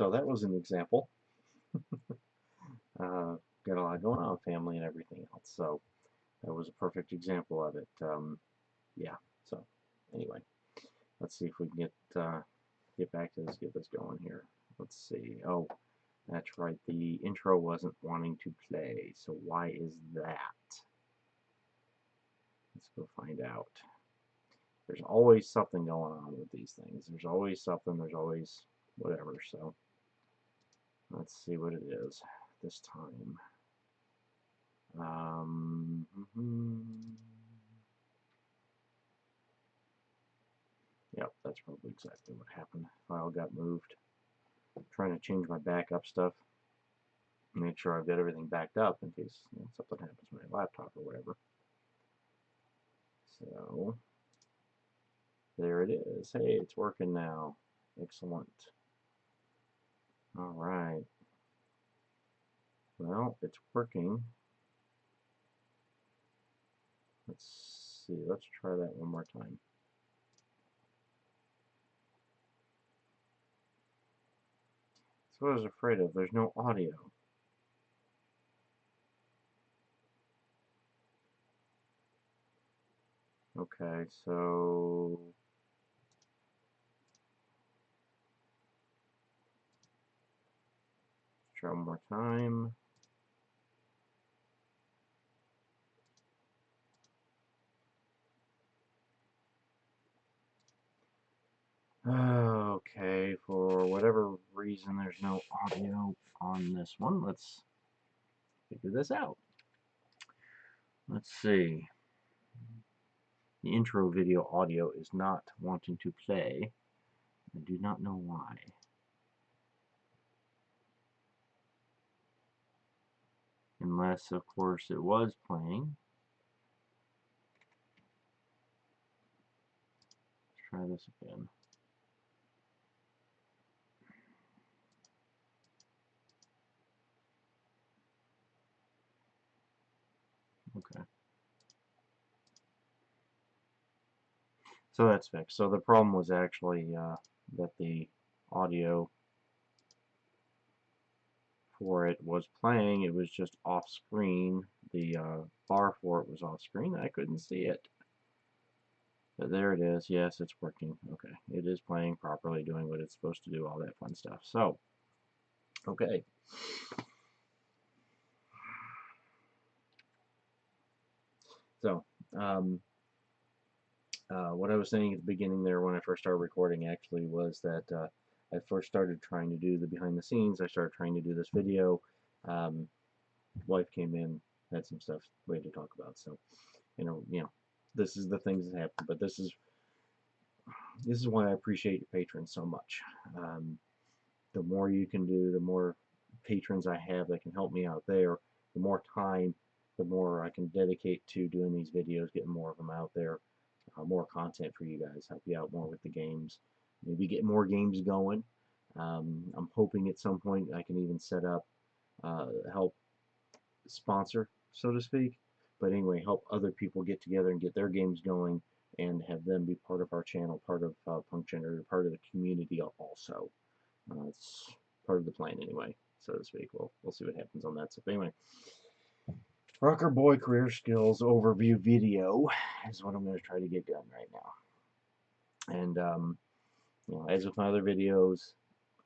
So that was an example. Got a lot going on with family and everything else. So that was a perfect example of it. Yeah. So anyway, let's see if we can get back to this, get this going here. Let's see. Oh, that's right. The intro wasn't wanting to play. So why is that? Let's go find out. There's always something going on with these things. There's always something. There's always whatever. So let's see what it is this time. Yep, that's probably exactly what happened. File got moved. I'm trying to change my backup stuff. Make sure I've got everything backed up in case something happens to my laptop or whatever. So there it is. Hey, it's working now. Excellent. Alright. Well, it's working. Let's see. Let's try that one more time. That's what I was afraid of. There's no audio. Okay, so let's try one more time. Okay, for whatever reason there's no audio on this one. Let's figure this out. Let's see. The intro video audio is not wanting to play. I do not know why. Unless, of course, it was playing. Let's try this again. Okay. So that's fixed. So the problem was actually that the audio for it was playing. It was just off screen. The bar for it was off screen. I couldn't see it. But there it is. Yes, it's working. Okay. It is playing properly, doing what it's supposed to do, all that fun stuff. So, okay. So, what I was saying at the beginning there when I first started recording actually was that I first started trying to do the behind the scenes. I started trying to do this video. Wife came in, had some stuff we had to talk about. So, you know, this is the things that happen. But this is why I appreciate your patrons so much. The more you can do, the more patrons I have that can help me out there, the more time, the more I can dedicate to doing these videos, getting more of them out there, more content for you guys, help you out more with the games, maybe get more games going. I'm hoping at some point I can even set up, help sponsor, so to speak, but anyway, help other people get together and get their games going and have them be part of our channel, part of PunkGenerator, part of the community also. It's part of the plan anyway, so to speak. We'll see what happens on that. So anyway, Rocker Boy Career Skills Overview video is what I'm going to try to get done right now. And you know, as with my other videos,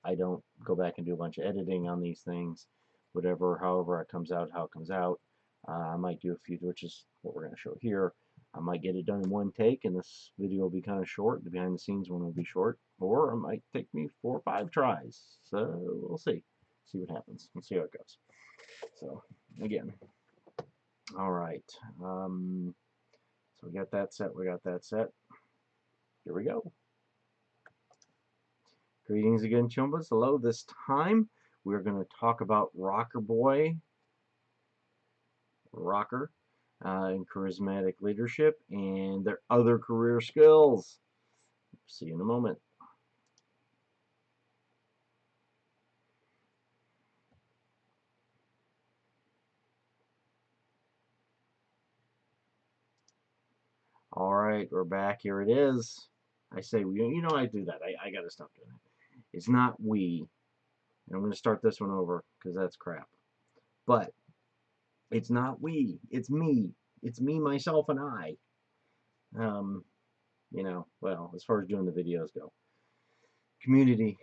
I don't go back and do a bunch of editing on these things. Whatever, however it comes out, how it comes out. I might do a few, which is what we're going to show here. I might get it done in one take, and this video will be kind of short. The behind the scenes one will be short, or it might take me 4 or 5 tries. So we'll see. See what happens. We'll see how it goes. So again, all right. So we got that set. We got that set. Here we go. Greetings again, Chumbas. Hello. This time we're going to talk about Rocker and charismatic leadership and their other career skills. See you in a moment. Alright, we're back. Here it is. I say we. You know I do that. I gotta stop doing it. It's not we. And I'm going to start this one over because that's crap. But it's not we. It's me. It's me, myself, and I. You know, well, as far as doing the videos go. Community.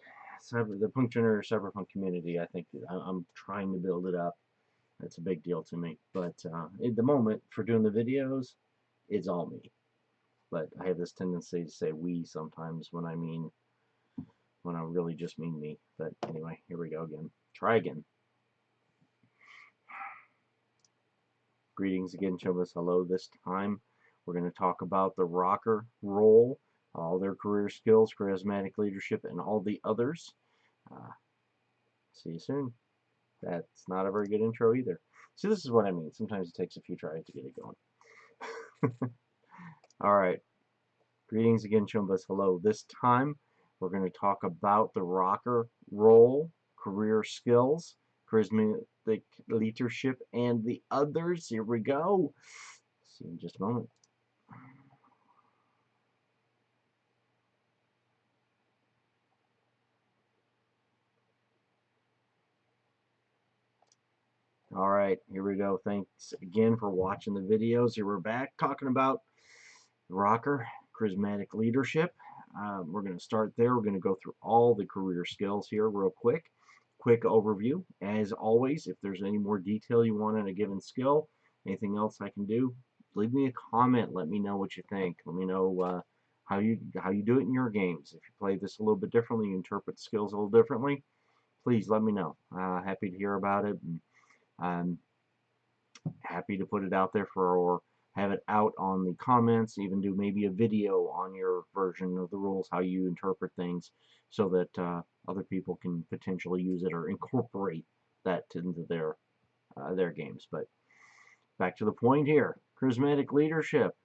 The PunkGenerator Cyberpunk community, I think I'm trying to build it up. That's a big deal to me. But at the moment, for doing the videos, it's all me. But I have this tendency to say we sometimes when I really just mean me. But anyway, here we go again. Try again. Greetings again, Chubas. Hello. This time we're going to talk about the rocker role, all their career skills, charismatic leadership, and all the others. See you soon. That's not a very good intro either. See, this is what I mean. Sometimes it takes a few tries to get it going. Alright. Greetings again, Chumbas. Hello. This time, we're going to talk about the rocker role, career skills, charismatic leadership, and the others. Here we go. See you in just a moment. Alright, here we go. Thanks again for watching the videos. Here we're back talking about rocker, charismatic leadership. We're going to start there. We're going to go through all the career skills here real quick. Quick overview. As always, if there's any more detail you want on a given skill, anything else I can do, leave me a comment. Let me know what you think. Let me know how you do it in your games. If you play this a little bit differently, you interpret the skills a little differently, please let me know. Happy to hear about it. And I'm happy to put it out there or have it out on the comments, even do maybe a video on your version of the rules, how you interpret things, so that other people can potentially use it or incorporate that into their games. But back to the point here, charismatic leadership.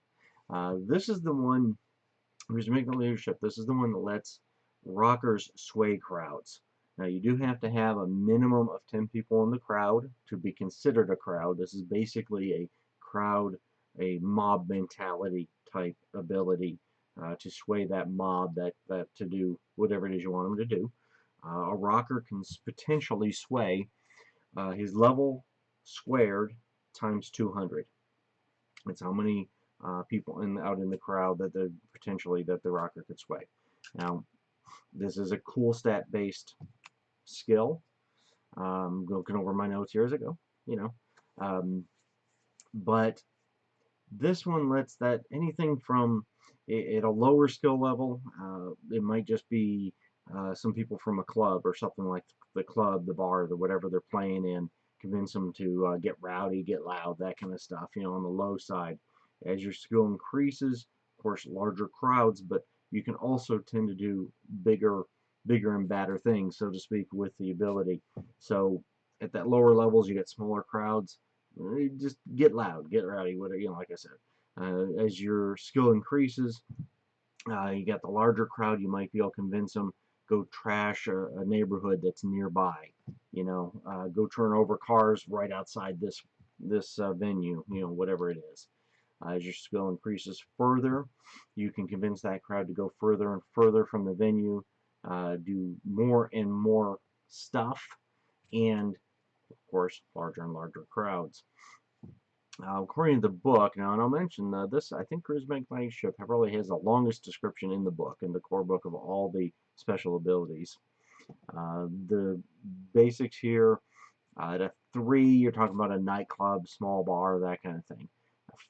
This is the one, charismatic leadership, this is the one that lets rockers sway crowds. Now, you do have to have a minimum of 10 people in the crowd to be considered a crowd. This is basically a crowd, a mob mentality type ability to sway that mob that to do whatever it is you want them to do. A rocker can potentially sway his level squared times 200. That's how many people out in the crowd that the rocker could sway. Now, this is a cool stat-based skill. Looking over my notes here as I go, but this one lets that anything from at a lower skill level, it might just be some people from a club or something like the club, the bar, whatever they're playing in, convince them to get rowdy, get loud, that kind of stuff, on the low side. As your skill increases, of course, larger crowds, but you can also tend to do bigger and badder things, so to speak, with the ability. So at that lower levels, you get smaller crowds. Just get loud, get rowdy, whatever, like I said. As your skill increases, you got the larger crowd, you might be able to convince them, go trash a neighborhood that's nearby. Go turn over cars right outside this venue, whatever it is. As your skill increases further, you can convince that crowd to go further and further from the venue, do more and more stuff, and of course larger and larger crowds. According to the book, now, and I'll mention this, I think charismatic leadership probably has the longest description in the book, in the core book, of all the special abilities. The basics here, at a 3, you're talking about a nightclub, small bar, that kind of thing.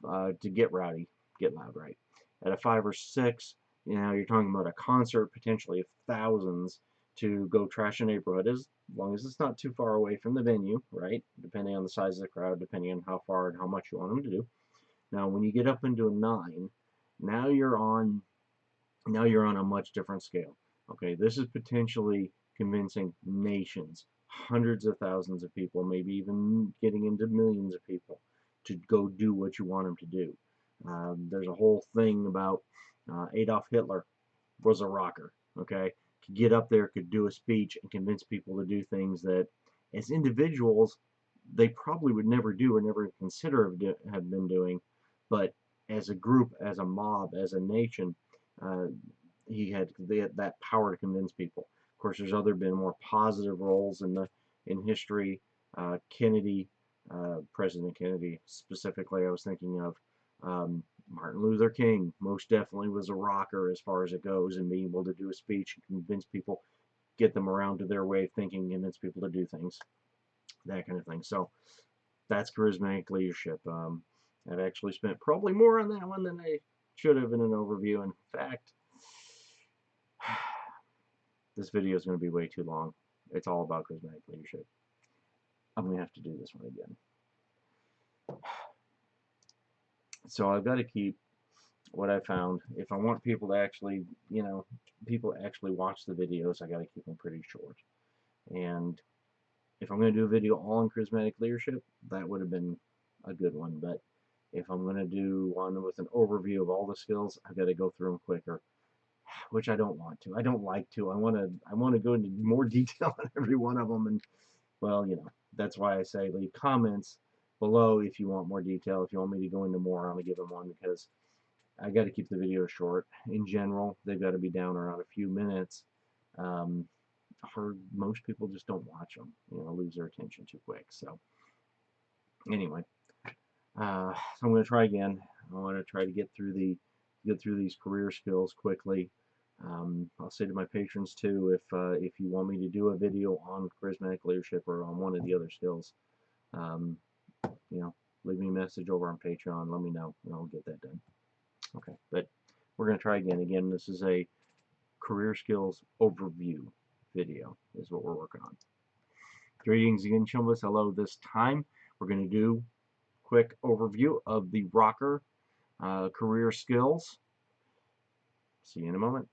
To get rowdy, get loud, right? At a 5 or 6, you're talking about a concert, potentially of thousands, to go trash a neighborhood, as long as it's not too far away from the venue, right? Depending on the size of the crowd, depending on how far and how much you want them to do. Now, when you get up into a 9, now you're on a much different scale. Okay, this is potentially convincing nations, hundreds of thousands of people, maybe even getting into millions of people, to go do what you want them to do. There's a whole thing about Adolf Hitler was a rocker, okay? Could get up there, could do a speech, and convince people to do things that, as individuals, they probably would never do or never consider have been doing, but as a group, as a mob, as a nation, he had that power to convince people. Of course, there's been more positive roles in history. Kennedy, President Kennedy specifically, I was thinking of. Martin Luther King most definitely was a rocker as far as it goes, and being able to do a speech and convince people, get them around to their way of thinking, convince people to do things, that kind of thing. So that's charismatic leadership. I've actually spent probably more on that one than I should have in an overview. In fact, this video is going to be way too long. It's all about charismatic leadership. I'm going to have to do this one again. So I've got to keep what I found. If I want people to actually, people actually watch the videos, I got to keep them pretty short. And if I'm going to do a video all on charismatic leadership, that would have been a good one. But if I'm going to do one with an overview of all the skills, I've got to go through them quicker, which I don't want to. I don't like to. I want to go into more detail on every one of them. And, well, that's why I say leave comments below if you want more detail. If you want me to go into more on a given one, because I got to keep the video short. In general, they've got to be down around a few minutes. For most people, just don't watch them. Lose their attention too quick. So anyway, so I'm going to try again. I want to try to get through these career skills quickly. I'll say to my patrons too, if you want me to do a video on charismatic leadership or on one of the other skills, leave me a message over on Patreon. Let me know, and I'll get that done. Okay, but we're going to try again. Again, this is a career skills overview video is what we're working on. Greetings again, Chumbas. Hello. This time we're going to do a quick overview of the rocker career skills. See you in a moment.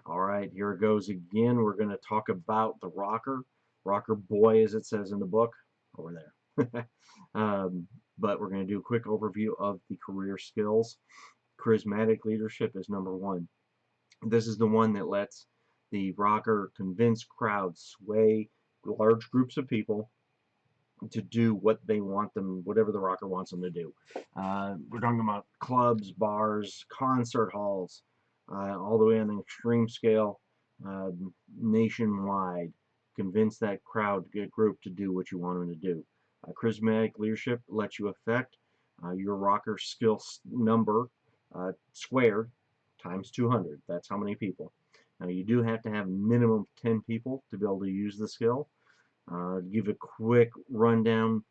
Alright, here it goes again. We're going to talk about the rocker boy, as it says in the book, over there. But we're going to do a quick overview of the career skills. Charismatic leadership is number one. This is the one that lets the rocker convince crowds, sway large groups of people to do what they want them, whatever the rocker wants them to do. We're talking about clubs, bars, concert halls, all the way on the extreme scale, nationwide. Convince that crowd, group to do what you want them to do. Charismatic leadership lets you affect your rocker skill number squared times 200. That's how many people. Now you do have to have minimum 10 people to be able to use the skill. Give a quick rundown.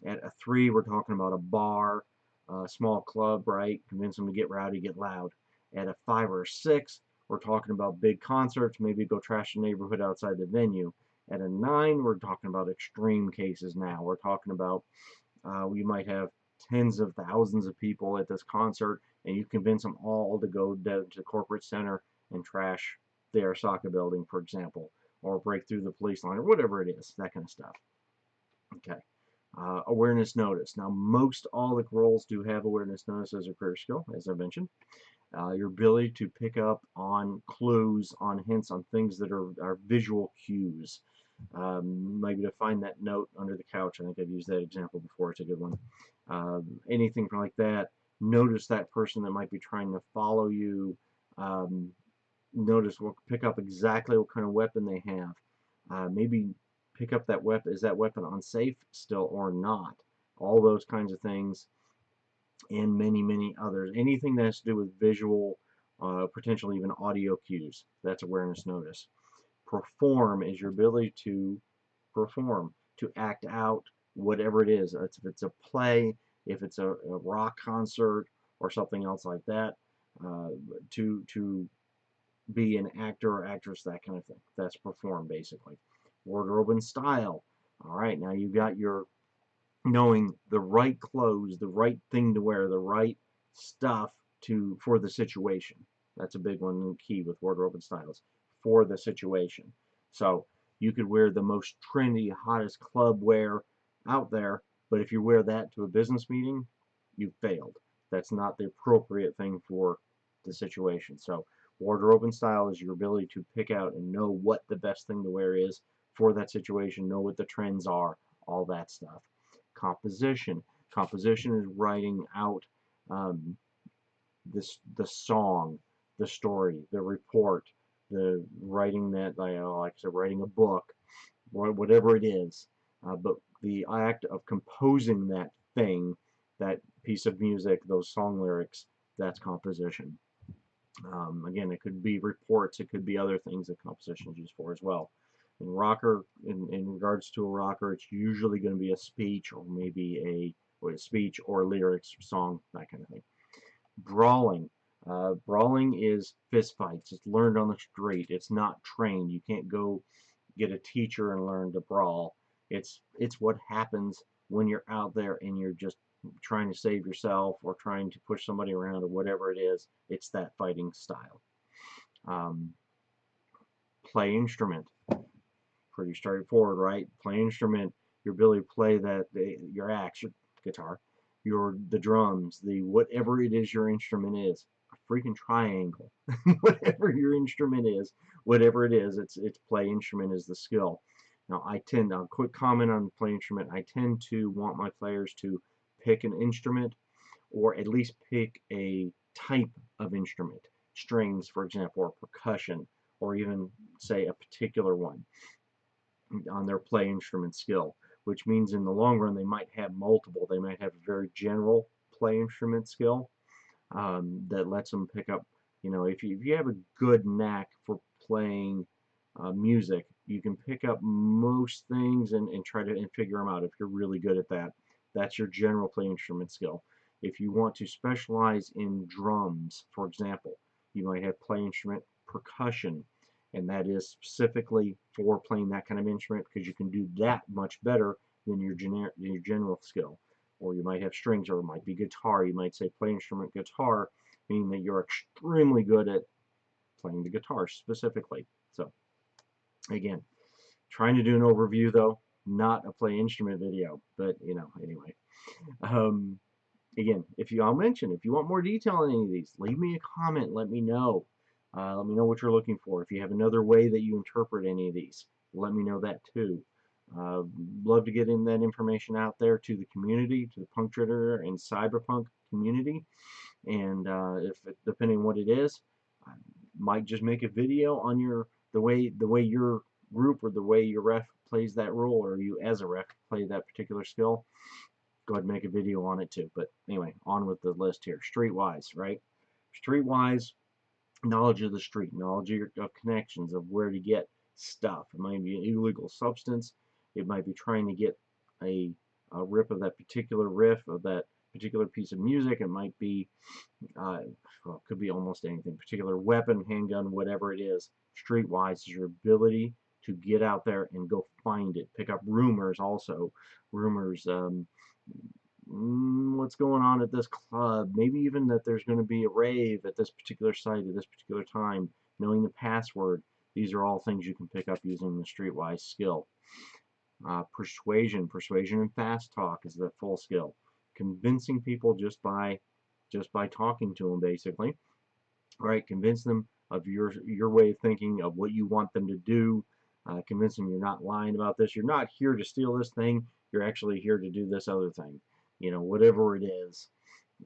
At a 3, we're talking about a bar, a small club, right? Convince them to get rowdy, get loud. At a 5 or a 6, we're talking about big concerts, maybe go trash the neighborhood outside the venue. At a 9, we're talking about extreme cases now. We're talking about we might have tens of thousands of people at this concert, and you convince them all to go down to the corporate center and trash the Arasaka building, for example, or break through the police line, or whatever it is, that kind of stuff. Okay. Awareness notice. Now, most all the roles do have awareness notice as a career skill, as I mentioned. Your ability to pick up on clues, on hints, on things that are visual cues. Maybe to find that note under the couch. I think I've used that example before. It's a good one. Anything like that. Notice that person that might be trying to follow you. Notice, pick up exactly what kind of weapon they have. Maybe pick up that weapon. Is that weapon unsafe still or not? All those kinds of things, and many, many others. Anything that has to do with visual, potentially even audio cues. That's awareness notice. Perform is your ability to perform, to act out whatever it is. If it's a play, if it's a rock concert, or something else like that, to be an actor or actress, that kind of thing. That's perform, basically. Wardrobe and style. All right, now you got your knowing the right clothes, the right thing to wear, the right stuff for the situation. That's a big one, key with wardrobe and styles. For the situation. So you could wear the most trendy, hottest club wear out there, but if you wear that to a business meeting, you failed. That's not the appropriate thing for the situation. So wardrobe and style is your ability to pick out and know what the best thing to wear is for that situation, know what the trends are, all that stuff. Composition. Composition is writing out um, the song, the story, the report, the writing that, like I said, writing a book, whatever it is. But the act of composing that thing, that piece of music, those song lyrics, that's composition. Again, it could be reports, it could be other things that composition is used for as well. In regards to a rocker, it's usually going to be a speech or maybe a speech or lyrics, song, that kind of thing. Brawling. Brawling is fist fights. It's learned on the street. It's not trained. You can't go get a teacher and learn to brawl. It's what happens when you're out there and you're just trying to save yourself or trying to push somebody around or whatever it is. It's that fighting style. Play instrument. Pretty straightforward, right? Play instrument, your ability to play your axe, your guitar, the drums, whatever it is your instrument is. A freaking triangle. Whatever your instrument is, whatever it is, it's play instrument is the skill. Now a quick comment on play instrument, I tend to want my players to pick an instrument or at least pick a type of instrument. Strings, for example, or percussion, or even say a particular one on their play instrument skill, which means in the long run they might have multiple. They might have a very general play instrument skill that lets them pick up, if you have a good knack for playing music, you can pick up most things and try to figure them out if you're really good at that. That's your general play instrument skill. If you want to specialize in drums, for example, you might have play instrument percussion, and that is specifically for playing that kind of instrument because you can do that much better than your general skill. Or you might have strings, or it might be guitar. You might say play instrument guitar, meaning that you're extremely good at playing the guitar specifically. So again, trying to do an overview though, not a play instrument video, but anyway. Again, I'll mention, if you want more detail on any of these, leave me a comment, let me know. Let me know what you're looking for. If you have another way that you interpret any of these, let me know that too. Love to get in that information out there to the community, to the PunkGenerator and Cyberpunk community. And depending on what it is, I might just make a video on the way your group or the way your ref plays that role, or you as a ref play that particular skill. Go ahead and make a video on it too. But anyway, on with the list here. Streetwise, right? Streetwise, knowledge of the street, knowledge of connections, of where to get stuff. It might be an illegal substance. It might be trying to get a rip of that particular riff of that particular piece of music. It might be, well, it could be almost anything. Particular weapon, handgun, whatever it is. Streetwise is your ability to get out there and go find it. Pick up rumors also. Rumors, what's going on at this club, maybe even that there's going to be a rave at this particular site at this particular time, knowing the password. These are all things you can pick up using the streetwise skill. Persuasion and fast talk is the full skill. Convincing people just by talking to them, basically. Right? Convince them of your way of thinking, of what you want them to do. Convince them you're not lying about this. You're not here to steal this thing. You're actually here to do this other thing. Whatever it is.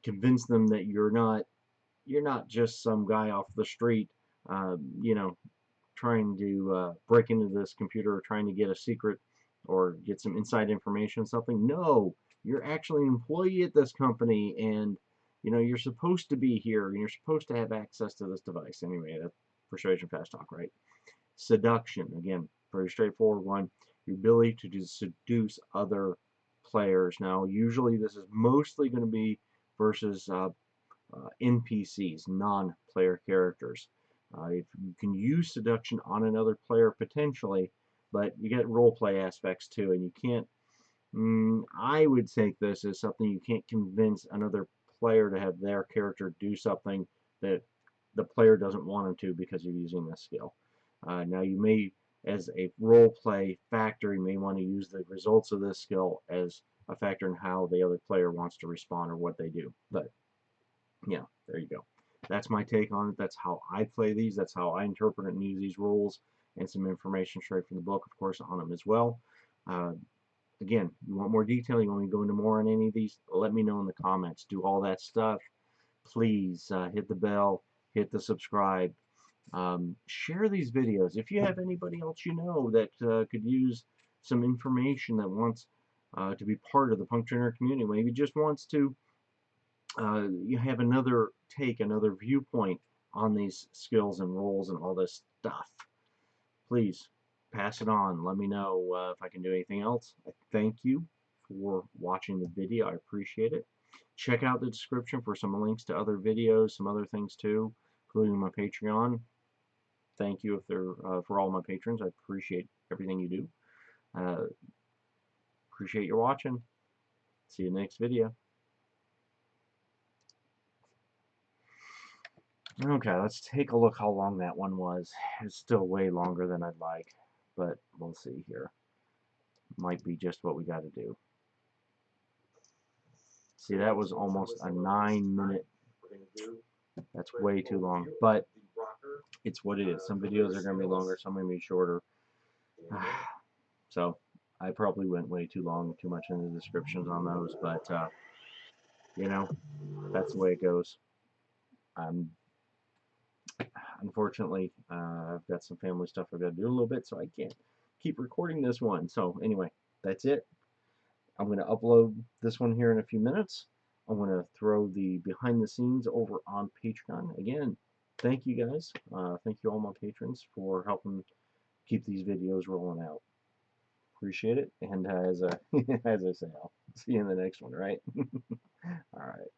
Convince them that you're not just some guy off the street, trying to break into this computer or trying to get a secret or get some inside information, something. No, you're actually an employee at this company, and you're supposed to be here, and you're supposed to have access to this device. Anyway, that's persuasion, fast talk, right? Seduction, again, very straightforward one. Your ability to seduce other players. Now, usually this is mostly going to be versus NPCs, non-player characters. If you can use seduction on another player potentially, but you get role play aspects too, and you can't. I would take this as something you can't convince another player to have their character do something that the player doesn't want him to because you're using this skill. Now you may, as a role play factor, you may want to use the results of this skill as a factor in how the other player wants to respond or what they do. But yeah, there you go. That's my take on it. That's how I play these. That's how I interpret it and use these rules, and some information straight from the book, of course, on them as well. again, you want more detail, you want me to go into more on any of these, let me know in the comments. Do all that stuff. Please hit the bell, hit the subscribe. Share these videos. If you have anybody else you know that could use some information, that wants to be part of the PunkGenerator community, maybe just wants to you have another take, another viewpoint on these skills and roles and all this stuff, please pass it on. Let me know if I can do anything else. I thank you for watching the video. I appreciate it. Check out the description for some links to other videos, some other things too, including my Patreon. Thank you if they're for all my patrons. I appreciate everything you do. Appreciate your watching. See you next video. Okay, let's take a look how long that one was. It's still way longer than I'd like, but we'll see here. Might be just what we got to do. See, that was almost a 9-minute. That's way too long, but it's what it is. Some videos are going to be longer, some are going to be shorter. So I probably went way too long, too much in the descriptions on those, but you know, that's the way it goes. Unfortunately, I've got some family stuff I've got to do a little bit, so I can't keep recording this one. So anyway, that's it. I'm going to upload this one here in a few minutes. I'm going to throw the behind the scenes over on Patreon. Again, thank you guys. Thank you all my patrons for helping keep these videos rolling out. Appreciate it. And as I say, I'll see you in the next one, right? All right.